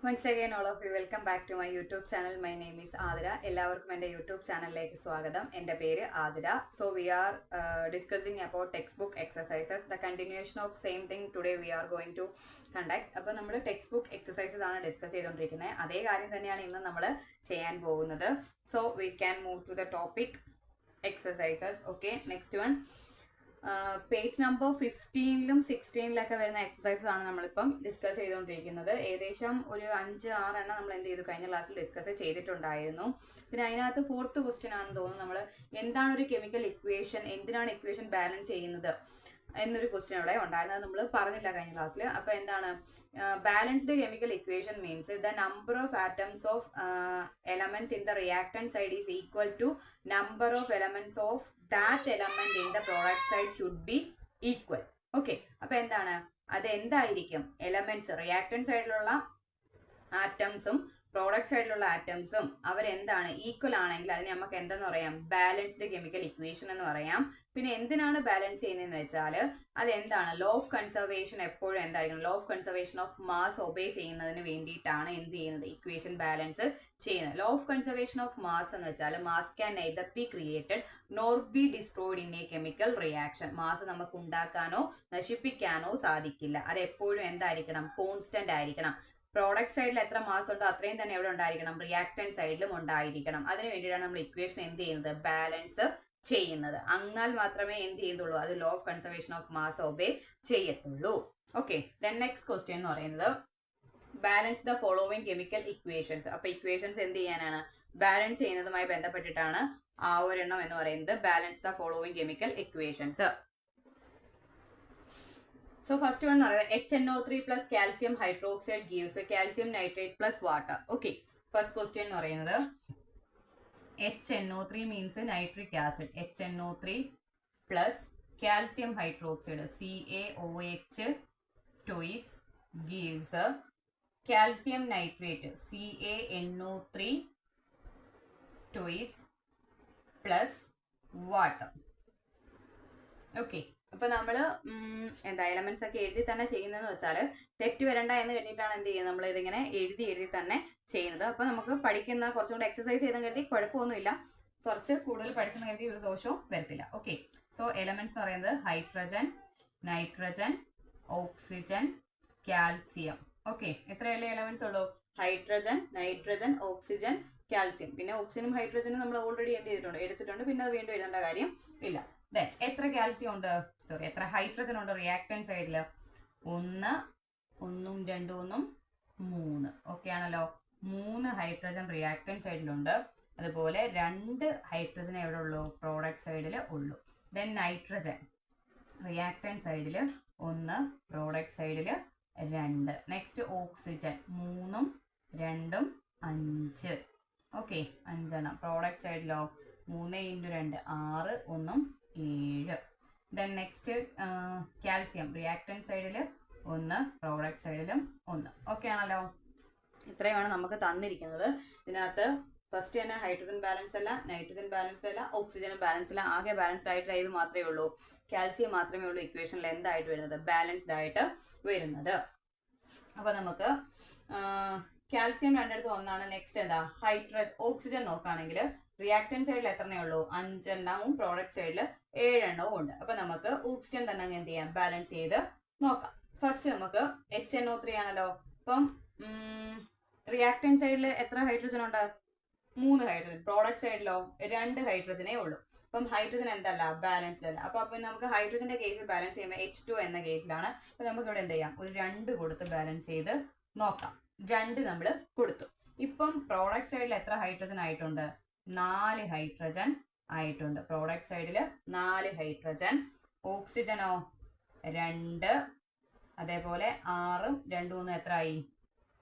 Once again, all of you, welcome back to my YouTube channel. My name is Adira. എല്ലാവർക്കും എൻ്റെ YouTube ചാനലിലേക്ക് സ്വാഗതം. എൻ്റെ പേര് Athira. So we are discussing about textbook exercises. The continuation of same thing today we are going to conduct. അപ്പോൾ നമ്മൾ textbook exercises ആണ് discuss ചെയ്തുകൊണ്ടിരിക്കുന്നത്. അതേ കാര്യം തന്നെയാണ് ഇന്ന് നമ്മൾ ചെയ്യാൻ പോകുന്നത്. So we can move to the topic exercises. Okay, next one. Page number 15-ലും 16-ലൊക്കെ വരുന്ന എക്സസൈസസ് ആണ് നമ്മളിപ്പം ഡിസ്കസ് ചെയ്തുകൊണ്ടിരിക്കുന്നത്. ഏകദേശം ഒരു 5-6 എണ്ണം നമ്മൾ എന്ത് ചെയ്തു കഴിഞ്ഞ ക്ലാസ്സിൽ ഡിസ്കസ് ചെയ്തിട്ടുണ്ടായിരുന്നു. പിന്നെ അതിനകത്ത് 4th ക്വസ്റ്റ്യൻ ആണെന്ന് തോന്നുന്നു. നമ്മൾ എന്താണ് ഒരു കെമിക്കൽ ഇക്വേഷൻ, എന്തിനാണ് ഇക്വേഷൻ ബാലൻസ് ചെയ്യുന്നത് എന്നൊരു ക്വസ്റ്റ്യൻ അവിടെ ഉണ്ടായിരുന്നത് നമ്മൾ പറഞ്ഞില്ല കഴിഞ്ഞ ക്ലാസ്സിൽ. അപ്പോൾ എന്താണ് balanced chemical equation means the number of atoms of elements in the reactant side is equal to number of elements of that element in the product side should be equal. Okay, അപ്പോൾ എന്താണ് അത് എന്തായിരിക്കും elements reactant സൈഡിലുള്ള ആറ്റംസും product സൈഡിലുള്ള ആറ്റംസും അവരെന്താണ് equal ആണെങ്കിൽ അതിനെ നമുക്ക് എന്തെന്ന് പറയാം, ബാലൻസ്ഡ് കെമിക്കൽ ഇക്വേഷൻ എന്ന് പറയാം. പിന്നെ എന്തിനാണ് ബാലൻസ് ചെയ്യുന്നതെന്ന് വെച്ചാൽ അതെന്താണ് ലോ ഓഫ് കൺസർവേഷൻ എപ്പോഴും എന്തായിരിക്കും, law of conservation of mass obey ചെയ്യുന്നതിന് വേണ്ടിയിട്ടാണ് എന്ത് ചെയ്യുന്നത്, ഇക്വേഷൻ ബാലൻസ് ചെയ്യുന്നത്. Law of conservation of mass എന്ന് വെച്ചാൽ mass can neither be created nor B destroyed in A chemical reaction. Mass നമുക്ക് ഉണ്ടാക്കാനോ നശിപ്പിക്കാനോ സാധിക്കില്ല. അത് എപ്പോഴും എന്തായിരിക്കണം, കോൺസ്റ്റന്റ് ആയിരിക്കണം. പ്രോഡക്റ്റ് സൈഡിൽ എത്ര മാസ് ഉണ്ടോ അത്രയും തന്നെ എവിടെ ഉണ്ടായിരിക്കണം, റിയാക്ടന്റ് സൈഡിലും ഉണ്ടായിരിക്കണം. അതിന് വേണ്ടിയിട്ടാണ് നമ്മൾ ഇക്വേഷൻ എന്ത് ചെയ്യുന്നത്, ബാലൻസ് ചെയ്യുന്നത്. എന്നാൽ മാത്രമേ എന്ത് ചെയ്യുന്നുള്ളൂ, അത് law of conservation of mass obey ചെയ്യത്തുള്ളൂ. ഓക്കെ, ദെൻ നെക്സ്റ്റ് ക്വസ്റ്റ്യൻ എന്ന് പറയുന്നത് balance the following chemical equations. അപ്പൊ ഇക്വേഷൻസ് എന്ത് ചെയ്യാനാണ്, ബാലൻസ് ചെയ്യുന്നതുമായി ബന്ധപ്പെട്ടിട്ടാണ് ആ ഒരെണ്ണം എന്ന് പറയുന്നത്. Balance the following chemical equations. So first one HNO3 plus calcium hydroxide gives calcium nitrate plus water. Okay, first question എന്ന് പറയുന്നത് HNO3 means nitric acid. HNO3 plus calcium hydroxide CaOH twice gives calcium nitrate CaNO3 twice plus water. Okay, അപ്പൊ നമ്മള് എന്താ elements ഒക്കെ എഴുതി തന്നെ ചെയ്യുന്നതെന്ന് വെച്ചാൽ തെറ്റ് വരണ്ട എന്ന് കരുതിയിട്ടാണ് എന്ത് ചെയ്യുന്നത്, നമ്മൾ ഇതിങ്ങനെ എഴുതി തന്നെ ചെയ്യുന്നത്. അപ്പൊ നമുക്ക് പഠിക്കുന്ന കുറച്ചും കൂടെ എക്സസൈസ് ചെയ്തെന്ന് കരുതി കുഴപ്പമൊന്നുമില്ല, കുറച്ച് കൂടുതൽ പഠിച്ചെന്ന് കരുതി ഒരു ദോഷവും വരത്തില്ല. ഓക്കെ, സോ എലമെന്റ്സ് എന്ന് പറയുന്നത് hydrogen, nitrogen, oxygen, calcium. Okay, എത്രയല്ലേ എലമെന്റ്സ് ഉള്ളൂ, ഹൈഡ്രജൻ, നൈട്രജൻ, ഓക്സിജൻ, കാൽസ്യം. പിന്നെ ഓക്സിജനും ഹൈഡ്രജനും നമ്മൾ ഓൾറെഡി എന്ത് ചെയ്തിട്ടുണ്ട്, എടുത്തിട്ടുണ്ട്. പിന്നെ അത് വീണ്ടും എഴുതേണ്ട കാര്യം ഇല്ല. എത്ര കാൽസ്യം ഉണ്ട്, സോറി എത്ര ഹൈഡ്രജൻ ഉണ്ട് റിയാക്ടന്റ് സൈഡിൽ, 1 1 2 1 3. ഓക്കെ ആണല്ലോ, 3 ഹൈഡ്രജൻ റിയാക്ടന്റ് സൈഡിലുണ്ട്. അതുപോലെ 2 ഹൈഡ്രജൻ എവിടെ ഉള്ളൂ, പ്രോഡക്റ്റ് സൈഡിൽ ഉള്ളൂ. ദെൻ നൈട്രജൻ റിയാക്ടന്റ് സൈഡിൽ 1, പ്രോഡക്റ്റ് സൈഡിൽ 2. Next oxygen 3 2 5. ഓക്കെ, 5 എണ്ണം. പ്രോഡക്റ്റ് സൈഡിലോ 3 × 2 6 1 7. ദെൻ നെക്സ്റ്റ് കാൽസ്യം റിയാക്ടന്റ് സൈഡിൽ 1, പ്രോഡക്റ്റ് സൈഡിലും 1. ഓക്കെ ആണല്ലോ, ഇത്രയുമാണ് നമുക്ക് തന്നിരിക്കുന്നത്. ഇതിനകത്ത് ഫസ്റ്റ് തന്നെ ഹൈഡ്രജൻ ബാലൻസ് അല്ല, നൈട്രജൻ ബാലൻസ് അല്ല, ഓക്സിജൻ ബാലൻസ് അല്ല. ആകെ ബാലൻസ്ഡ് ആയിട്ട് ഇത് മാത്രമേ ഉള്ളൂ, കാൽസ്യം മാത്രമേ ഉള്ളൂ ഇക്വേഷനിൽ എന്തായിട്ട് വരുന്നത്, ബാലൻസ്ഡ് ആയിട്ട് വരുന്നത്. അപ്പൊ നമുക്ക് കാൽസ്യം രണ്ടിടത്തും 1 ആണ്. നെക്സ്റ്റ് എന്താ, ഓക്സിജൻ നോക്കുകയാണെങ്കിൽ റിയാക്ടന്റ് സൈഡിൽ എത്രണ്ണേ ഉള്ളൂ, 5 എണ്ണവും, പ്രോഡക്റ്റ് സൈഡിൽ 7 എണ്ണവും ഉണ്ട്. അപ്പൊ നമുക്ക് ഓക്സിജൻ തന്നെ എന്ത് ചെയ്യാം, ബാലൻസ് ചെയ്ത് നോക്കാം. ഫസ്റ്റ് നമുക്ക് HNO3 ആണല്ലോ. അപ്പം റിയാക്ടന്റ് സൈഡിൽ എത്ര ഹൈഡ്രജൻ ഉണ്ട്, 3 ഹൈഡ്രജൻ. പ്രോഡക്റ്റ് സൈഡിലോ 2 ഹൈഡ്രജനേ ഉള്ളൂ. അപ്പം ഹൈഡ്രജൻ എന്തല്ല, ബാലൻസ്ഡ് അല്ല. അപ്പൊ നമുക്ക് ഹൈഡ്രജന്റെ കേസിൽ ബാലൻസ് ചെയ്യുമ്പോൾ H2 എന്ന കേസിലാണ്. അപ്പൊ നമുക്ക് ഇവിടെ എന്ത് ചെയ്യാം, ഒരു 2 കൊടുത്ത് ബാലൻസ് ചെയ്ത് നോക്കാം. 2 നമ്മൾ കൊടുത്തു. ഇപ്പം പ്രോഡക്റ്റ് സൈഡിൽ എത്ര ഹൈഡ്രജൻ ആയിട്ടുണ്ട്, 4 ഹൈഡ്രജൻ ആയിട്ടുണ്ട്. പ്രോഡക്റ്റ് സൈഡിൽ 4 ഹൈഡ്രജൻ. ഓക്സിജനോ 2, അതേപോലെ 6 2 3 എത്ര ആയി,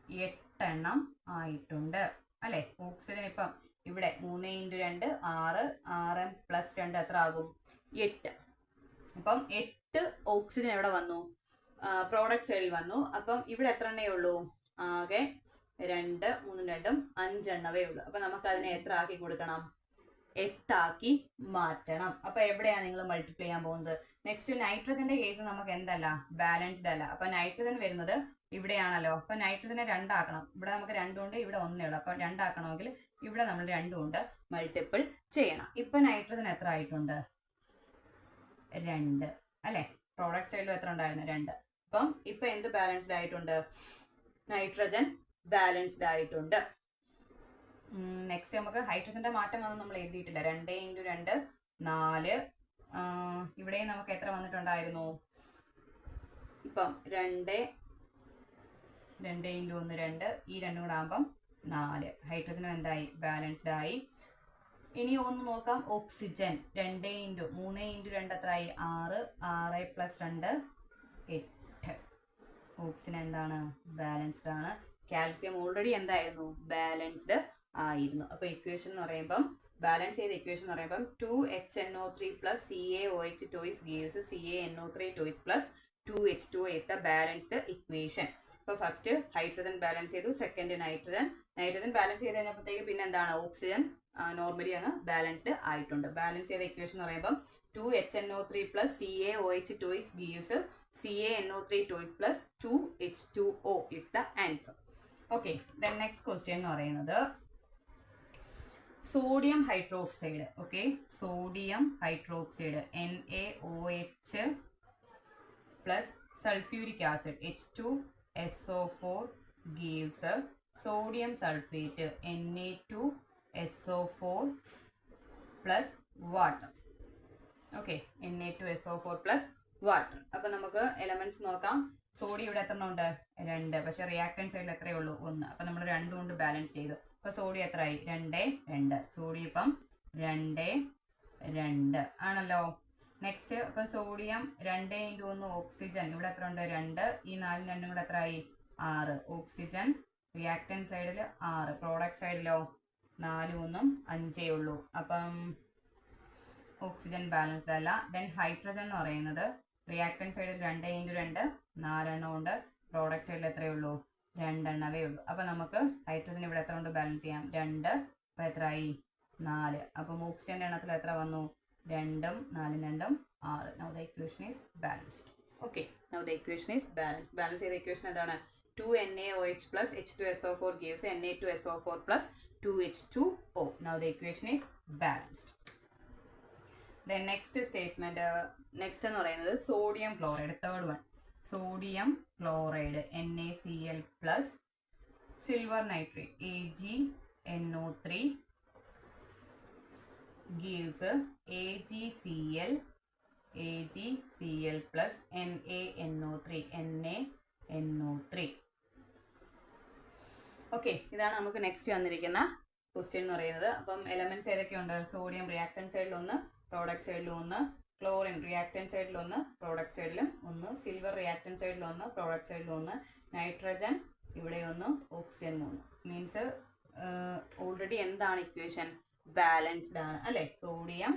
8 എണ്ണം ആയിട്ടുണ്ട് അല്ലെ. ഓക്സിജൻ ഇപ്പം ഇവിടെ 3 × 2 6 6 + 2 എത്ര ആകും, 8. അപ്പം 8 ഓക്സിജൻ എവിടെ വന്നു, പ്രോഡക്റ്റ് സൈഡിൽ വന്നു. അപ്പം ഇവിടെ എത്ര എണ്ണേ ഉള്ളൂ, ആകെ 2 3 2 5 എണ്ണവേ ഉള്ളൂ. അപ്പൊ നമുക്ക് അതിനെ എത്ര ആക്കി കൊടുക്കണം, 8 ആക്കി മാറ്റണം. അപ്പൊ എവിടെയാണ് നിങ്ങൾ മൾട്ടിപ്ലൈ ചെയ്യാൻ പോകുന്നത്. നെക്സ്റ്റ് നൈട്രജന്റെ കേസ് നമുക്ക് എന്തല്ല, ബാലൻസ്ഡ് അല്ല. അപ്പൊ നൈട്രജൻ വരുന്നത് ഇവിടെയാണല്ലോ. അപ്പൊ നൈട്രജനെ 2 ആക്കണം. ഇവിടെ നമുക്ക് 2 ഉണ്ട്, ഇവിടെ 1 ഉള്ളു. അപ്പൊ 2 ആക്കണമെങ്കിൽ ഇവിടെ നമ്മൾ 2 കൊണ്ട് മൾട്ടിപ്പിൾ ചെയ്യണം. ഇപ്പൊ നൈട്രജൻ എത്ര ആയിട്ടുണ്ട്? 2 അല്ലെ? പ്രോഡക്റ്റ് സൈഡിലും എത്ര ഉണ്ടായിരുന്നു? 2. അപ്പം ഇപ്പൊ എന്ത് ബാലൻസ്ഡ് ആയിട്ടുണ്ട്? നൈട്രജൻ ബാലൻസ്ഡ് ആയിട്ടുണ്ട്. നെക്സ്റ്റ് നമുക്ക് ഹൈഡ്രജന്റെ മാറ്റം അതൊന്നും നമ്മൾ എഴുതിയിട്ടില്ല. 2 × 2 4. ഇവിടെയും നമുക്ക് എത്ര വന്നിട്ടുണ്ടായിരുന്നു? ഇപ്പം 2 × 1 2, ഈ 2 കൂടെ ആകുമ്പം 4. ഹൈഡ്രജനും എന്തായി? ബാലൻസ്ഡ് ആയി. ഇനി ഒന്ന് നോക്കാം. ഓക്സിജൻ 2 × 3 × 2 എത്രയായി? 6. 6 + 2 8. ഓക്സിജൻ എന്താണ്? ബാലൻസ്ഡ് ആണ്. കാൽസ്യം ഓൾറെഡി എന്തായിരുന്നു? ബാലൻസ്ഡ് ആയിരുന്നു. അപ്പൊ ഇക്വേഷൻ എന്ന് പറയുമ്പം ബാലൻസ് ചെയ്ത ഇക്വേഷൻ എന്ന് പറയുമ്പം 2HNO3 + CaOH twice gives CaNO3 twice plus 2H2O is the balanced equation. അപ്പോൾ ഫസ്റ്റ് ഹൈഡ്രജൻ ബാലൻസ് ചെയ്തു, സെക്കൻഡ് നൈട്രജൻ ബാലൻസ് ചെയ്ത് കഴിഞ്ഞപ്പോഴത്തേക്ക് പിന്നെ എന്താണ്? ഓക്സിജൻ നോർമലി അങ്ങ് ബാലൻസ്ഡ് ആയിട്ടുണ്ട്. ബാലൻസ് ചെയ്ത ഇക്വേഷൻ എന്ന് പറയുമ്പോൾ 2HNO3 + CaOH twice gives CaNO3 twice plus 2H2O is the answer. Okay, then next question എന്ന് പറയുന്നത് sodium hydroxide. Okay, sodium hydroxide NaOH plus sulfuric acid H2SO4 gives sodium sulfate Na2SO4 plus water. Okay, Na2SO4 plus water. അപ്പൊ നമുക്ക് elements നോക്കാം. Sodium ഇവിടെ എത്ര ഉണ്ട്? 2. പക്ഷെ reactant സൈഡിൽ എത്രയേ ഉള്ളൂ? 1. അപ്പൊ നമ്മൾ 2 കൊണ്ട് ബാലൻസ് ചെയ്തു. അപ്പൊ സോഡിയം എത്രയായി? 2 2. സോഡിയം ഇപ്പം 2 2 ആണല്ലോ. നെക്സ്റ്റ് അപ്പം സോഡിയം 2 × 1 ഓക്സിജൻ ഇവിടെ എത്ര ഉണ്ട്? 2. ഈ 4 2 കൂടെ എത്രയായി? 6. ഓക്സിജൻ റിയാക്ടന്റ് സൈഡിൽ 6, പ്രോഡക്റ്റ് സൈഡിലോ 4 3 5 ഉള്ളൂ. അപ്പം ഓക്സിജൻ ബാലൻസ്ഡ് അല്ല. ദെൻ ഹൈഡ്രജൻ എന്ന് പറയുന്നത് റിയാക്ടന്റ് സൈഡിൽ 2 × 2 4 എണ്ണം ഉണ്ട്, പ്രോഡക്റ്റ് സൈഡിൽ എത്രയേ ഉള്ളൂ? 2 എണ്ണവേ ഉള്ളൂ. അപ്പം നമുക്ക് ഹൈഡ്രജൻ ഇവിടെ എത്ര കൊണ്ട് ബാലൻസ് ചെയ്യാം? 2. അപ്പം എത്രയായി? 4. അപ്പം ഓക്സിജന്റെ എണ്ണത്തിൽ എത്ര വന്നു? 2 4 2 6. Now the equation is balanced. Okay, now the equation is balanced. Balance ചെയ്ത equation എന്താണ്? 2NaOH plus H2SO4 gives Na2SO4 plus 2H2O. Now the equation is balanced. Then next statement, next എന്ന് പറയുന്നത് sodium chloride, third one. Sodium chloride NaCl plus silver nitrate AgNO3 gives AgCl plus NaNO3. Okay, ഇതാണ് നമുക്ക് next വന്നിരിക്കുന്ന question എന്ന് പറയുന്നത്. അപ്പം elements ഏതൊക്കെയുണ്ട്? Sodium reactant സൈഡിൽ 1, product സൈഡിൽ 1, ക്ലോറിൻ റിയാക്ടന്റ് സൈഡിൽ 1, പ്രോഡക്റ്റ് സൈഡിലും 1, സിൽവർ റിയാക്ടന്റ് സൈഡിൽ 1, പ്രോഡക്റ്റ് സൈഡിൽ 1, നൈട്രജൻ ഇവിടെ 1, ഓക്സിജൻ 3. മീൻസ് ഓൾറെഡി എന്താണ് ഇക്വേഷൻ? ബാലൻസ്ഡ് ആണ് അല്ലെ? സോഡിയം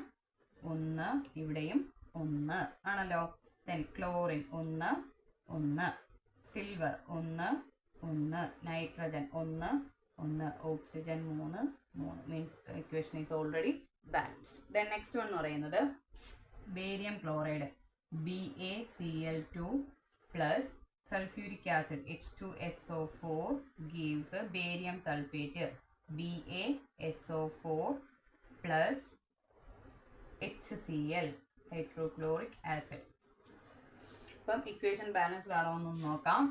1, ഇവിടെയും 1 ആണല്ലോ. Then chlorine 1 1, silver 1 1, nitrogen 1 1, oxygen 3 3. Means equation is already balanced. Then next one എന്ന് പറയുന്നത് barium chloride BaCl2 plus sulfuric acid H2SO4 gives barium sulfate BaSO4 plus HCl hydrochloric acid. അപ്പം equation balanced ആണോ എന്ന് നോക്കാം.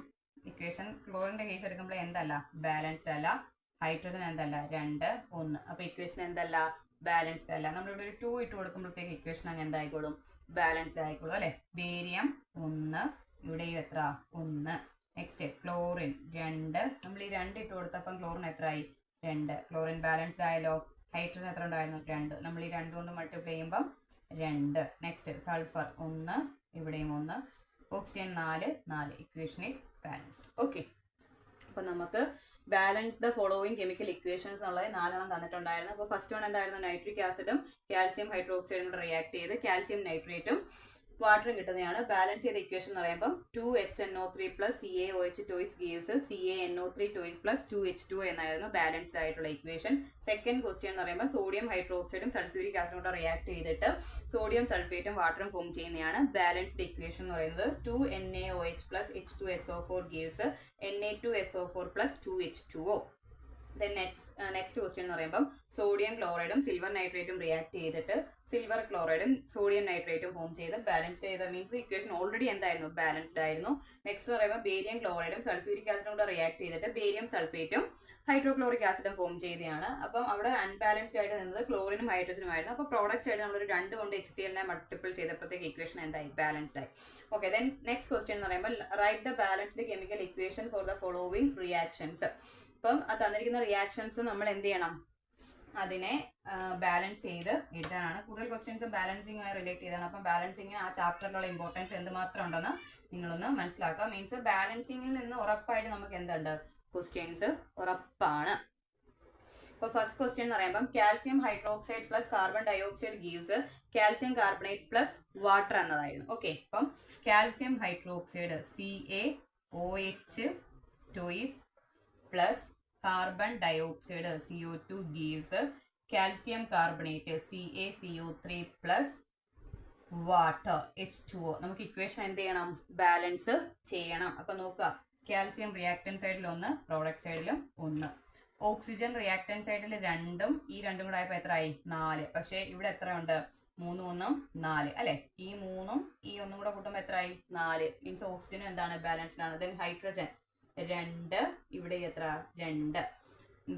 Equation ക്ലോറിന്റെ case എടുക്കുമ്പോൾ എന്തല്ല? Balanced അല്ല. Hydrogen എന്തല്ല? 2 1. അപ്പൊ ഇക്വേഷൻ എന്തല്ല? ബാലൻസ്ഡ് അല്ല. നമ്മളിവിടെ ഒരു 2 ഇട്ട് കൊടുക്കുമ്പോഴത്തേക്ക് ഇക്വേഷൻ അങ്ങ് എന്തായിക്കോളും? ബാലൻസ്ഡ് ആയിക്കോളും അല്ലെ? ബേരിയം 1, ഇവിടെയും എത്ര? 1. Next chlorine 2. നമ്മൾ ഈ 2 ഇട്ട് കൊടുത്തപ്പം ക്ലോറിൻ എത്രയായി? 2. ക്ലോറിൻ ബാലൻസ്ഡ് ആയല്ലോ. ഹൈഡ്രജൻ എത്ര ഉണ്ടായിരുന്നു? 2. നമ്മൾ ഈ 2 കൊണ്ട് മൾട്ടിപ്ലൈ ചെയ്യുമ്പം 2. നെക്സ്റ്റ് സൾഫർ 1, ഇവിടെയും 1, oxygen 4 4. Equation is balanced. Okay, അപ്പൊ നമുക്ക് balance the following chemical equations എന്നുള്ളത് 4 എണ്ണം തന്നിട്ടുണ്ടായിരുന്നു. അപ്പോൾ ഫസ്റ്റ് വൺ എന്തായിരുന്നു? നൈട്രിക് ആസിഡും കാൽസ്യം ഹൈഡ്രോക്സൈഡും കൂടെ റിയാക്ട് ചെയ്ത് കാൽസ്യം നൈട്രേറ്റും വാട്ടറും കിട്ടുന്നതാണ്. ബാലൻസ് ചെയ്ത ഇക്വേഷൻ എന്ന് പറയുമ്പോൾ 2HNO3 plus CaOH2 gives CaNO3 plus 2H2 എന്നായിരുന്നു ബാലൻസ്ഡ് ആയിട്ടുള്ള ഇക്വേഷൻ. സെക്കൻഡ് ക്വസ്റ്റ്യൻ എന്ന് പറയുമ്പോൾ സോഡിയം ഹൈഡ്രോക്സൈഡും സൾഫ്യൂരിക് ആസിഡും കൂടെ റിയാക്ട് ചെയ്തിട്ട് സോഡിയം സൾഫേറ്റും വാട്ടറും ഫോം ചെയ്യുന്നതാണ്. ബാലൻസ്ഡ് ഇക്വേഷൻ എന്ന് പറയുന്നത് 2NaOH plus H2SO4 gives Na2SO4 plus 2H2O. Then next question എന്ന് പറയുമ്പോൾ സോഡിയം ക്ലോറൈഡും സിൽവർ നൈട്രേറ്റും റിയാക്ട് ചെയ്തിട്ട് സിൽവർ ക്ലോറൈഡും സോഡിയം നൈട്രേറ്റും ഫോം ചെയ്ത് ബാലൻസ് ചെയ്ത മീൻസ് ഇക്വേഷൻ ഓൾറെഡി എന്തായിരുന്നു ബാലൻസ്ഡ് ആയിരുന്നു. നെക്സ്റ്റ് പറയുമ്പോൾ ബേരിയം ക്ലോറൈഡും സൾഫ്യൂരിക് ആസിഡും കൂടെ റിയാക്ട് ചെയ്തിട്ട് ബേരിയം സൾഫേറ്റും ഹൈഡ്രോക്ലോറിക് ആസിഡും ഫോം ചെയ്തതാണ്. അപ്പം അവിടെ അൺബാലൻസ്ഡ് ആയിട്ട് നിന്നത് ക്ലോറിനും ഹൈഡ്രജനും ആയിരുന്നു. അപ്പോൾ പ്രോഡക്റ്റ് സൈഡ് നമ്മൾ 2 കൊണ്ട് HCl മൾട്ടിപ്പിൾ ചെയ്തപ്പോഴത്തേക്ക് ഇക്വേഷൻ എന്തായി ബാലൻസ്ഡ് ആയി. ഓക്കെ, ദെൻ നെക്സ്റ്റ് ക്വസ്റ്റ്യൻ എന്ന് പറയുമ്പോൾ write the balanced chemical equation for the following reactions. അപ്പം തന്നിരിക്കുന്ന റിയാക്ഷൻസ് നമ്മൾ എന്ത് ചെയ്യണം, അതിനെ ബാലൻസ് ചെയ്ത് എഴുതാനാണ്. കൂടുതൽ ക്വസ്റ്റ്യൻസ് ബാലൻസിങ്ങുമായി റിലേറ്റ് ചെയ്താണ്. അപ്പം ബാലൻസിങ്ങിന് ആ ചാപ്റ്ററിലുള്ള ഇമ്പോർട്ടൻസ് എന്തുമാത്രം ഉണ്ടെന്ന് നിങ്ങളൊന്ന് മനസ്സിലാക്കുക. മീൻസ് ബാലൻസിങ്ങിൽ നിന്ന് ഉറപ്പായിട്ട് നമുക്ക് എന്തുണ്ട്, ക്വസ്റ്റ്യൻസ് ഉറപ്പാണ്. അപ്പോൾ ഫസ്റ്റ് ക്വസ്റ്റ്യൻ എന്ന് പറയുമ്പോൾ calcium hydroxide plus carbon dioxide gives calcium carbonate plus water എന്നതായിരുന്നു. ഓക്കെ, അപ്പം calcium hydroxide CaOH2 plus carbon dioxide CO2 gives calcium carbonate CaCO3 plus water H2O. നമുക്ക് ഇക്വേഷൻ എന്ത് ചെയ്യണം, ബാലൻസ് ചെയ്യണം. അപ്പൊ നോക്കുക, കാൽസ്യം റിയാക്ടൻ സൈഡിൽ 1, പ്രോഡക്റ്റ് സൈഡിലും 1. ഓക്സിജൻ റിയാക്ടൻ സൈഡിൽ 2ഉം ഈ 2ഉം കൂടെ ആയപ്പോൾ എത്ര ആയി, 4. പക്ഷേ ഇവിടെ എത്ര ഉണ്ട്, 3 1 4 അല്ലെ. ഈ 3ഉം ഈ 1ഉം കൂടെ കൂട്ടുമ്പോൾ എത്ര ആയി, 4. മീൻസ് ഓക്സിജൻ എന്താണ് ബാലൻസ്ഡ് ആണ്. ദെൻ ഹൈഡ്രജൻ 2, ഇവിടെ എത്ര 2.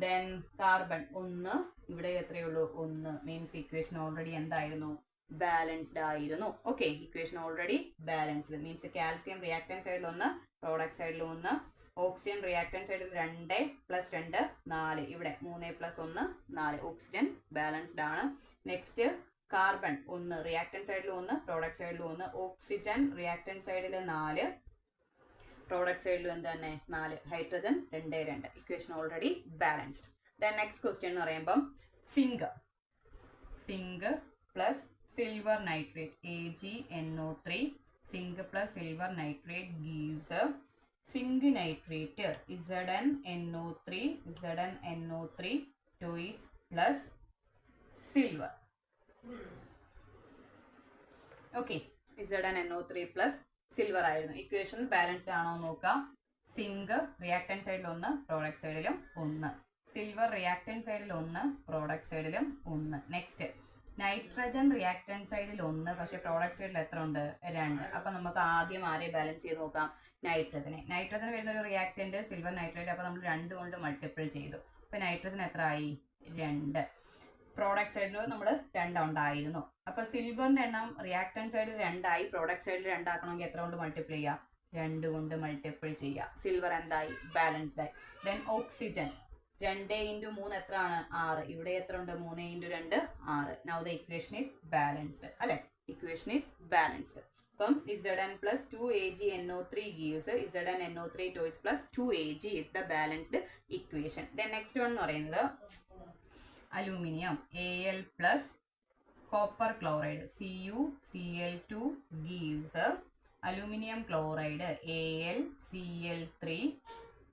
ദെൻ കാർബൺ 1, ഇവിടെ എത്രയുള്ളൂ 1. മീൻസ് ഇക്വേഷൻ ഓൾറെഡി എന്തായിരുന്നു, ബാലൻസ്ഡ് ആയിരുന്നു. Okay, equation already balanced means calcium reactant സൈഡിൽ 1, പ്രോഡക്റ്റ് സൈഡിൽ 1. ഓക്സിജൻ റിയാക്ടൻ സൈഡിൽ 2 പ്ലസ് 2 4, ഇവിടെ 3 പ്ലസ് 1 4. ഓക്സിജൻ ബാലൻസ്ഡ് ആണ്. നെക്സ്റ്റ് കാർബൺ 1, റിയാക്ടൻ സൈഡിൽ 1, പ്രോഡക്റ്റ് സൈഡിൽ 1. ഓക്സിജൻ റിയാക്ടൻ സൈഡിൽ 4, പ്രോഡക്റ്റ് സൈഡിലും എന്ത് തന്നെ 4. Hydrogen 2 2. Equation already balanced. Then next question എന്ന് പറയുമ്പം zinc plus silver nitrate AgNO3 zinc plus silver nitrate gives zinc nitrate ZnNO3 twice plus silver. Okay, ZnNO3 plus silver ആയിരുന്നു. Equation balanced ആണോ നോക്കാം. Zinc reactant സൈഡിൽ 1, product സൈഡിലും 1. Silver reactant സൈഡിൽ 1, product സൈഡിലും 1. Next nitrogen reactant സൈഡിൽ 1, പക്ഷേ product സൈഡിൽ എത്ര ഉണ്ട്, 2. അപ്പൊ നമുക്ക് ആദ്യം ആരെ ബാലൻസ് ചെയ്ത് നോക്കാം, നൈട്രജൻ വരുന്ന ഒരു റിയാക്ടന്റ് സിൽവർ നൈട്രേറ്റ്. അപ്പൊ നമ്മൾ 2 കൊണ്ട് മൾട്ടിപ്പിൾ ചെയ്തു. അപ്പൊ നൈട്രജൻ എത്ര ആയി, 2. പ്രോഡക്റ്റ് സൈഡിൽ നമ്മൾ 2 ഉണ്ടായിരുന്നു. അപ്പൊ സിൽവറിന്റെ എണ്ണം റിയാക്ടൻ സൈഡിൽ 2 ആയി, പ്രോഡക്റ്റ് സൈഡിൽ 2 ആക്കണമെങ്കിൽ എത്ര കൊണ്ട് മൾട്ടിപ്പിൾ ചെയ്യുക, 2 കൊണ്ട് മൾട്ടിപ്പിൾ ചെയ്യുക. സിൽവർ എന്തായി, ബാലൻസ്ഡ് ആയി. ദെൻ ഓക്സിജൻ 2 × 3 എത്ര ആണ്, 6. ഇവിടെ എത്ര ഉണ്ട്, 3 × 2 6. Now the equation is balanced അല്ലെ. Equation is balanced. അപ്പം Zn plus 2AgNO3 gives ZnNO3 twice plus 2Ag is the balanced equation. Then next one എന്ന് പറയുന്നത് aluminium Al plus copper chloride CuCl2 gives aluminium chloride AlCl3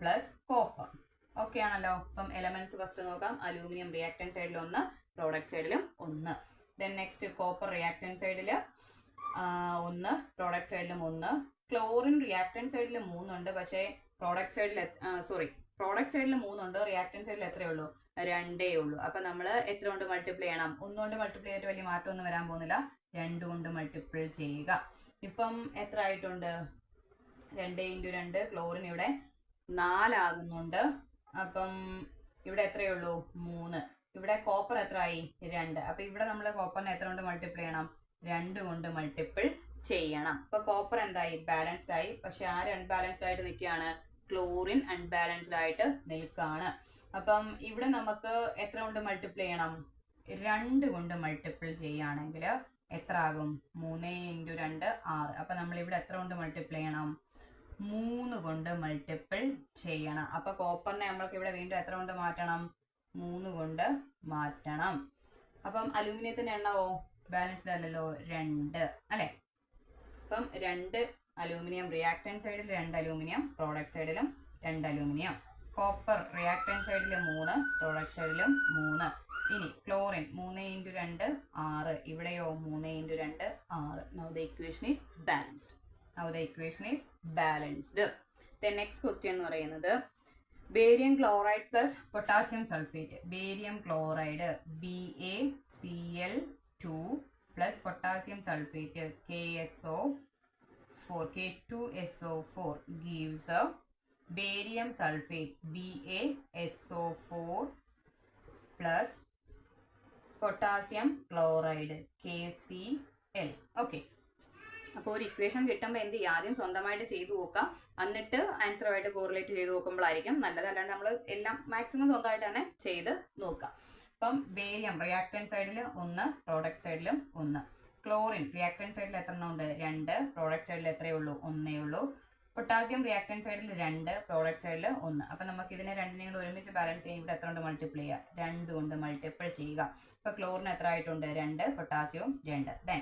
plus copper. Okay ആണല്ലോ. അപ്പം elements first നോക്കാം. Aluminium reactant സൈഡിൽ 1, product സൈഡിലും 1. Then next copper reactant സൈഡിൽ 1, product സൈഡിലും 1. Chlorine reactant സൈഡിൽ 3 ഉണ്ട്, പക്ഷേ പ്രോഡക്റ്റ് സൈഡിൽ 3 ഉണ്ട്, റിയാക്ടൻ സൈഡിൽ എത്രയേ ഉള്ളൂ, 2 ഉള്ളൂ. അപ്പൊ നമ്മൾ എത്ര കൊണ്ട് മൾട്ടിപ്ലൈ ചെയ്യണം, 1 കൊണ്ട് മൾട്ടിപ്ലൈ ചെയ്തിട്ട് വലിയ മാറ്റമൊന്നും വരാൻ പോകുന്നില്ല, 2 കൊണ്ട് മൾട്ടിപ്പിൾ ചെയ്യുക. ഇപ്പം എത്ര ആയിട്ടുണ്ട്, 2 × 2. ക്ലോറിൻ ഇവിടെ 4 ആകുന്നുണ്ട്. അപ്പം ഇവിടെ എത്രയേ ഉള്ളൂ, 3. ഇവിടെ കോപ്പർ എത്ര ആയി, 2. അപ്പൊ ഇവിടെ നമ്മൾ കോപ്പറിനെ എത്ര കൊണ്ട് മൾട്ടിപ്പിൾ ചെയ്യണം, 2 കൊണ്ട് മൾട്ടിപ്പിൾ ചെയ്യണം. അപ്പൊ കോപ്പർ എന്തായി, ബാലൻസ്ഡ് ആയി. പക്ഷെ ആര് അൺബാലൻസ്ഡ് ആയിട്ട് നിൽക്കുകയാണ്, ക്ലോറിൻ അൺബാലൻസ്ഡ് ആയിട്ട് നിൽക്കുകയാണ്. അപ്പം ഇവിടെ നമുക്ക് എത്ര കൊണ്ട് മൾട്ടിപ്പിൾ ചെയ്യണം, 2 കൊണ്ട് മൾട്ടിപ്പിൾ ചെയ്യുകയാണെങ്കിൽ എത്ര ആകും, 3 × 2 6. അപ്പൊ നമ്മൾ ഇവിടെ എത്ര കൊണ്ട് മൾട്ടിപ്പിൾ ചെയ്യണം, 3 കൊണ്ട് മൾട്ടിപ്പിൾ ചെയ്യണം. അപ്പൊ കോപ്പറിനെ നമ്മൾക്ക് ഇവിടെ വീണ്ടും എത്ര കൊണ്ട് മാറ്റണം, 3 കൊണ്ട് മാറ്റണം. അപ്പം അലൂമിനിയത്തിന്റെ എണ്ണവോ ബാലൻസ്ഡ് അല്ലല്ലോ, 2 അല്ലെ. അപ്പം 2 അലൂമിനിയം റിയാക്ടൻറ്റ് സൈഡിൽ 2 അലൂമിനിയം, പ്രോഡക്റ്റ് സൈഡിലും 2 അലൂമിനിയം. കോപ്പർ റിയാക്ടൻറ്റ് സൈഡിൽ 3, പ്രോഡക്റ്റ് സൈഡിലും 3. ഇനി ക്ലോറിൻ 3 × 2 6, ഇവിടെയോ 3 × 2 6. Now the equation is balanced. Then next question എന്ന് പറയുന്നത് barium chloride plus potassium sulphate. Barium chloride BaCl2 plus potassium sulphate K2SO4 gives a barium sulfate BaSO4 plus potassium chloride KCl. Okay. അപ്പോൾ ഒരു equation കിട്ടുമ്പോൾ എന്ത് ചെയ്യുക, ആദ്യം സ്വന്തമായിട്ട് ചെയ്തു നോക്കുക, എന്നിട്ട് ആൻസറുമായിട്ട് കോറിലേറ്റ് ചെയ്ത് നോക്കുമ്പോഴായിരിക്കും നല്ലത്. അല്ലാണ്ട് നമ്മൾ എല്ലാം മാക്സിമം സ്വന്തമായിട്ട് തന്നെ ചെയ്ത് നോക്കുക. അപ്പം ബേരിയം റിയാക്ടൻറ്റ് സൈഡിൽ 1, പ്രോഡക്റ്റ് സൈഡിലും 1. ക്ലോറിൻ റിയാക്ടൻറ്റ് സൈഡിൽ എത്ര എണ്ണം ഉണ്ട്? 2. പ്രോഡക്റ്റ് സൈഡിൽ എത്രയേ ഉള്ളൂ? 1 ഉള്ളൂ. പൊട്ടാസ്യം റിയാക്ടൻറ്റ് സൈഡിൽ 2, പ്രോഡക്റ്റ് സൈഡിൽ 1. അപ്പം നമുക്ക് ഇതിനെ രണ്ടിനെയും കൂടെ ഒരുമിച്ച് ബാലൻസ് ചെയ്യും. ഇവിടെ എത്ര കൊണ്ട് മൾട്ടിപ്ലൈ ചെയ്യുക? 2 കൊണ്ട് മൾട്ടിപ്പിൾ ചെയ്യുക. ഇപ്പോൾ ക്ലോറിൻ എത്ര ആയിട്ടുണ്ട്? 2, പൊട്ടാസ്യവും 2. Then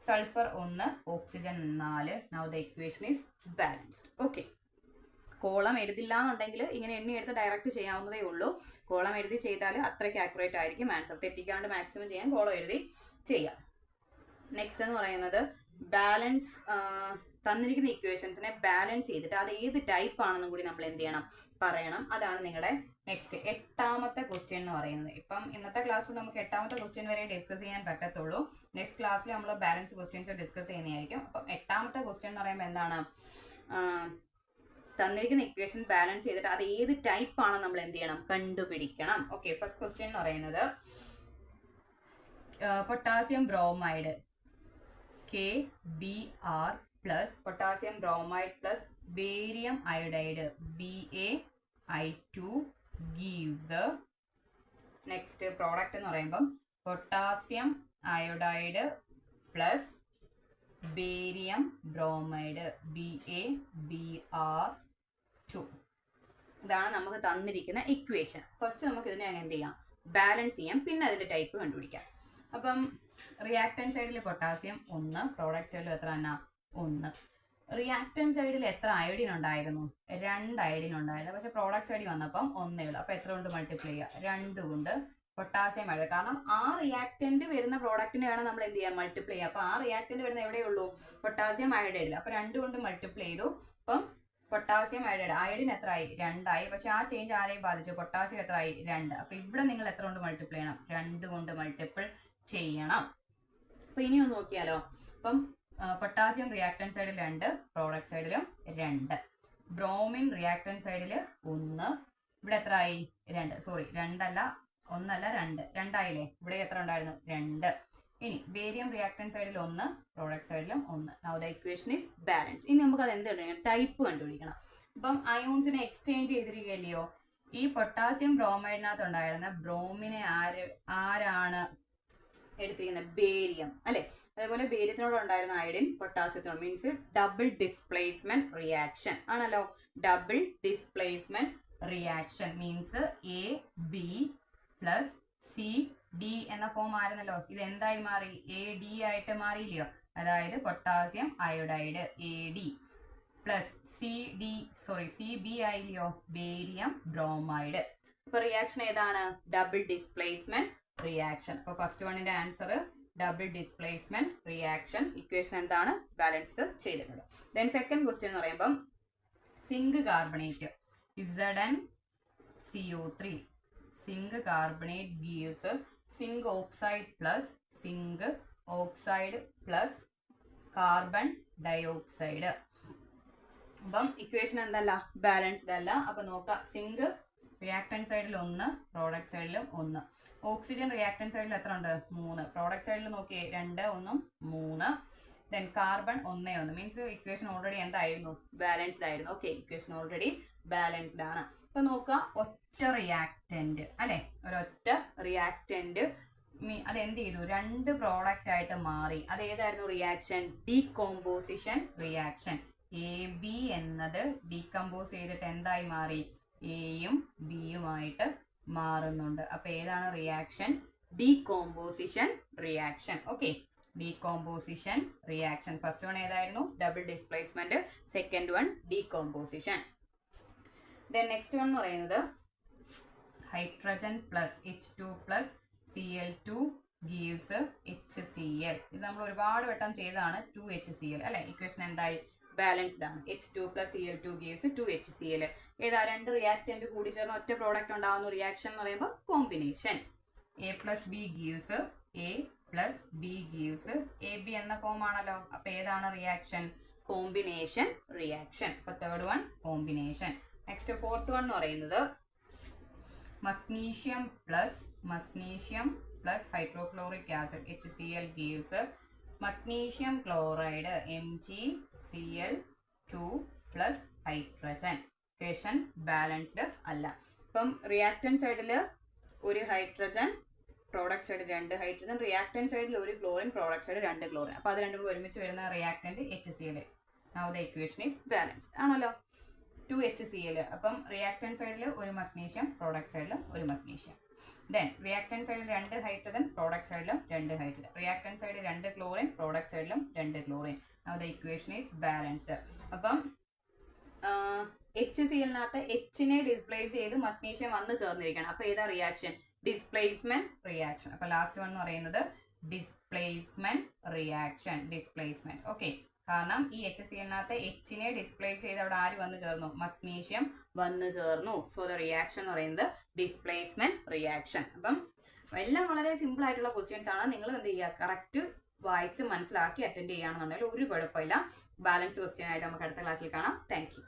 sulphur 1, oxygen 4. Now the equation is balanced. Okay. Column എഴുതില്ല എന്നുണ്ടെങ്കിൽ ഇങ്ങനെ എണ്ണി എടുത്ത് ഡയറക്റ്റ് ചെയ്യാവുന്നതേ ഉള്ളൂ. കോളം എഴുതി ചെയ്താൽ അത്രയ്ക്ക് ആക്യുറേറ്റ് ആയിരിക്കും ആൻസർ. തെറ്റിക്കാണ്ട് മാക്സിമം ചെയ്യാൻ കോളം എഴുതി ചെയ്യാം. നെക്സ്റ്റ് എന്ന് പറയുന്നത് ബാലൻസ്, തന്നിരിക്കുന്ന ഇക്വേഷൻസിനെ ബാലൻസ് ചെയ്തിട്ട് അത് ഏത് ടൈപ്പ് ആണെന്നും കൂടി നമ്മൾ എന്ത് ചെയ്യണം? പറയണം. അതാണ് നിങ്ങളുടെ നെക്സ്റ്റ് 8ാമത്തെ ക്വസ്റ്റ്യൻ എന്ന് പറയുന്നത്. ഇപ്പം ഇന്നത്തെ ക്ലാസ്സിൽ നമുക്ക് 8ാമത്തെ ക്വസ്റ്റ്യൻ വരെ ഡിസ്കസ് ചെയ്യാൻ പറ്റത്തുള്ളൂ. നെക്സ്റ്റ് ക്ലാസ്സിൽ നമ്മൾ ബാലൻസ് ക്വസ്റ്റ്യൻസ് ഡിസ്കസ് ചെയ്യുന്നതായിരിക്കും. അപ്പം 8ാമത്തെ ക്വസ്റ്റ്യൻ എന്ന് പറയുമ്പോൾ എന്താണ്? തന്നിരിക്കുന്ന ഇക്വേഷൻ ബാലൻസ് ചെയ്തിട്ട് അത് ഏത് ടൈപ്പ് ആണ് നമ്മൾ എന്ത് ചെയ്യണം? കണ്ടുപിടിക്കണം. ഓക്കെ, ഫസ്റ്റ് ക്വസ്റ്റ്യൻ എന്ന് പറയുന്നത് potassium bromide KBr plus potassium bromide plus barium iodide BaI2 gives. Next product എന്ന് പറയുമ്പം potassium iodide plus barium bromide BaBr2. ഇതാണ് നമുക്ക് തന്നിരിക്കുന്ന ഇക്വേഷൻ. ഫസ്റ്റ് നമുക്ക് ഇതിനെ എന്ത് ചെയ്യാം? ബാലൻസ് ചെയ്യാം, പിന്നെ അതിന്റെ ടൈപ്പ് കണ്ടുപിടിക്കാം. അപ്പം റിയാക്ടൻറ്റ് സൈഡിൽ പൊട്ടാസ്യം 1, പ്രോഡക്റ്റ് സൈഡിൽ എത്ര തന്നെ? 1. റിയാക്ടൻറ്റ് സൈഡിൽ എത്ര അയോഡിൻ ഉണ്ടായിരുന്നു? 2 അയോഡിൻ ഉണ്ടായിരുന്നു. പക്ഷെ പ്രോഡക്റ്റ് സൈഡിൽ വന്നപ്പം 1 ഉള്ളൂ. അപ്പോൾ എത്ര കൊണ്ട് മൾട്ടിപ്ലൈ ചെയ്യുക? 2 കൊണ്ട് പൊട്ടാസ്യം അയോഡൈഡ്. കാരണം ആ റിയാക്ടന്റ് വരുന്ന പ്രോഡക്റ്റിനെ വേണം നമ്മൾ എന്ത് ചെയ്യാം? മൾട്ടിപ്ലൈ ചെയ്യുക. അപ്പോൾ ആ റിയാക്ടന്റ് വരുന്ന എവിടെയുള്ളൂ? പൊട്ടാസ്യം അയോഡൈഡിൽ. അപ്പോൾ 2 കൊണ്ട് മൾട്ടിപ്ലൈ ചെയ്തു. അപ്പം പൊട്ടാസ്യം അയോഡൈഡ് അയോഡിൻ എത്ര ആയി? 2 ആയി. പക്ഷെ ആ ചേഞ്ച് ആരെയും ബാധിച്ചു? പൊട്ടാസ്യം എത്ര ആയി? 2. അപ്പോൾ ഇവിടെ നിങ്ങൾ എത്ര കൊണ്ട് മൾട്ടിപ്ലൈ ചെയ്യണം? 2 കൊണ്ട് മൾട്ടിപ്പിൾ ചെയ്യണം. അപ്പൊ ഇനി ഒന്ന് നോക്കിയാലോ. അപ്പം പൊട്ടാസ്യം റിയാക്ടൻറ്റ് സൈഡിൽ 2, പ്രോഡക്റ്റ് സൈഡിലും 2. ബ്രോമിൻ റിയാക്ടൻറ്റ് സൈഡിൽ 1, ഇവിടെ എത്ര ആയി? 2. സോറി, 2 അല്ല, 1 അല്ല, 2 ആയില്ലേ? ഇവിടെ എത്ര ഉണ്ടായിരുന്നു? 2. ഇനി ബേരിയം റിയാക്ടൻറ്റ് സൈഡിൽ 1, പ്രോഡക്റ്റ് സൈഡിലും 1. Now the equation is balanced. ഇനി നമുക്ക് അത് എന്ത് കണ്ടുപിടിക്കണം? ടൈപ്പ് കണ്ടുപിടിക്കണം. അപ്പം അയോൺസിനെ എക്സ്ചേഞ്ച് ചെയ്തിരിക്കുകയല്ലയോ? ഈ പൊട്ടാസ്യം ബ്രോമൈഡിനകത്ത് ഉണ്ടായിരുന്ന ബ്രോമിനെ ആരാണ് എടുത്തിരിക്കുന്നത്? ബേരിയം അല്ലെ. അതേപോലെ ബേരിയത്തിനോട് ഉണ്ടായിരുന്ന അയോഡിൻ പൊട്ടാസ്യത്തിനോട്, മീൻസ് ഡബിൾ ഡിസ്പ്ലേസ്മെന്റ് റിയാക്ഷൻ ആണല്ലോ. Double displacement reaction means AB plus CD എന്ന ഫോം ആയിരുന്നല്ലോ. ഇത് എന്തായി മാറി? AD ആയിട്ട് മാറിയില്ലയോ? അതായത് potassium iodide AD plus CB ആയില്ലയോ? Barium bromide. ഇപ്പൊ റിയാക്ഷൻ ഏതാണ്? Double displacement reaction. അപ്പോൾ ഫസ്റ്റ് വണ്ണിന്റെ answer double displacement reaction. Equation എന്താണ്? ബാലൻസ് ചെയ്തിട്ടുണ്ട്. ദെൻ സെക്കൻഡ് ക്വസ്റ്റ്യൻ എന്ന് പറയുമ്പം zinc carbonate ZnCO3. Zinc carbonate gives zinc oxide plus carbon dioxide. അപ്പം ഇക്വേഷൻ എന്തല്ല? ബാലൻസ്ഡ് അല്ല. അപ്പൊ നോക്കാം. സിങ്ക് റിയാക്ടൻറ്റ് സൈഡിൽ 1, പ്രോഡക്റ്റ് സൈഡിലും 1. ഓക്സിജൻ റിയാക്ടൻറ്റ് സൈഡിൽ എത്ര ഉണ്ട്? 3. പ്രോഡക്റ്റ് സൈഡിൽ നോക്കിയേ 2, 1, 3. Then carbon 1, 1. Means equation already എന്തായിരുന്നു? ബാലൻസ്ഡ് ആയിരുന്നു. ഓക്കെ, ഇക്വേഷൻ ഓൾറെഡി ബാലൻസ്ഡ് ആണ്. അപ്പൊ നോക്കുക, ഒറ്റ റിയാക്ടന്റ് അല്ലെ, ഒരൊറ്റ റിയാക്ടന്റ് അതെന്ത് ചെയ്തു? 2 പ്രോഡക്റ്റ് ആയിട്ട് മാറി. അത് ഏതായിരുന്നു റിയാക്ഷൻ? Decomposition reaction. AB എന്നത് ഡീകമ്പോസ് ചെയ്തിട്ട് എന്തായി മാറി? Aയും Bയുമായിട്ട് മാറുന്നുണ്ട്. അപ്പൊ ഏതാണ് reaction? Decomposition reaction. Okay, decomposition reaction. First one ഏതായിരുന്നു? Double displacement. Second one decomposition. Then next one എന്ന് പറയുന്നത് hydrogen plus H2 plus Cl2 gives HCl. ഇത് നമ്മൾ ഒരുപാട് വട്ടം ചെയ്തതാണ്. 2HCl അല്ലെ? ഇക്വേഷൻ എന്തായി? ബാലൻസ്ഡ് ആണ്. H2 plus Cl2 gives 2HCl. ഏതാ? രണ്ട് റിയാക്ടന്റ് കൂടി ചേർന്ന് ഒറ്റ പ്രോഡക്റ്റ് ഉണ്ടാകുന്ന റിയാക്ഷൻ എന്ന് പറയുമ്പോൾ combination. A plus B gives A plus B gives AB എന്ന ഫോം ആണല്ലോ. അപ്പൊ ഏതാണ് റിയാക്ഷൻ? Combination reaction. അപ്പൊ third one combination. Next fourth one എന്ന് പറയുന്നത് magnesium plus hydrochloric acid HCl gives magnesium chloride MgCl2 plus hydrogen. Equation balanced അല്ല. ഇപ്പം reactant സൈഡിൽ ഒരു hydrogen, product side 2 hydrogen, reactant സൈഡിൽ ഒരു ക്ലോറിൻ, പ്രോഡക്റ്റ് സൈഡ് 2 ക്ലോറിൻ. അപ്പൊ അത് രണ്ടും കൂടി ഒരുമിച്ച് വരുന്ന reactant HCl. Now the equation is balanced ആണല്ലോ. 2HCl. അപ്പം റിയാക്ടന്റ് സൈഡിൽ ഒരു മഗ്നീഷ്യം, പ്രോഡക്റ്റ് സൈഡിൽ ഒരു മഗ്നീഷ്യം. Then റിയാക്ടന്റ് സൈഡിൽ 2 ഹൈഡ്രജൻ, പ്രോഡക്റ്റ് സൈഡിലും 2 ഹൈഡ്രജൻ. റിയാക്ടന്റ് സൈഡിൽ 2 ക്ലോറിൻ, പ്രോഡക്റ്റ് സൈഡിലും 2 chlorine. Now the equation is balanced. അപ്പം HCl-നകത്ത് H-നെ ഡിസ്പ്ലേസ് ചെയ്ത് മഗ്നീഷ്യം വന്ന് ചേർന്നിരിക്കണം. അപ്പൊ ഏതാ റിയാക്ഷൻ? Displacement reaction. അപ്പൊ ലാസ്റ്റ് വൺ എന്ന് പറയുന്നത് ഡിസ്പ്ലേസ്മെന്റ് റിയാക്ഷൻ. ഡിസ്പ്ലേസ്മെന്റ്. ഓക്കെ. കാരണം ഈ HCl-നകത്ത് H-നെ ഡിസ്പ്ലേസ് ചെയ്ത് അവിടെ ആര് വന്ന് ചേർന്നു? മഗ്നീഷ്യം വന്ന് ചേർന്നു. സോ ദ റിയാക്ഷൻ എന്ന് പറയുന്നത് ഡിസ്പ്ലേസ്മെന്റ് റിയാക്ഷൻ. അപ്പം എല്ലാം വളരെ സിമ്പിൾ ആയിട്ടുള്ള ക്വസ്റ്റ്യൻസ് ആണ്. നിങ്ങൾ എന്ത് ചെയ്യുക? കറക്റ്റ് വായിച്ച് മനസ്സിലാക്കി അറ്റൻഡ് ചെയ്യുകയാണെന്നുണ്ടെങ്കിൽ ഒരു കുഴപ്പമില്ല. ബാലൻസ് ക്വസ്റ്റ്യൻ ആയിട്ട് നമുക്ക് അടുത്ത ക്ലാസ്സിൽ കാണാം. Thank you.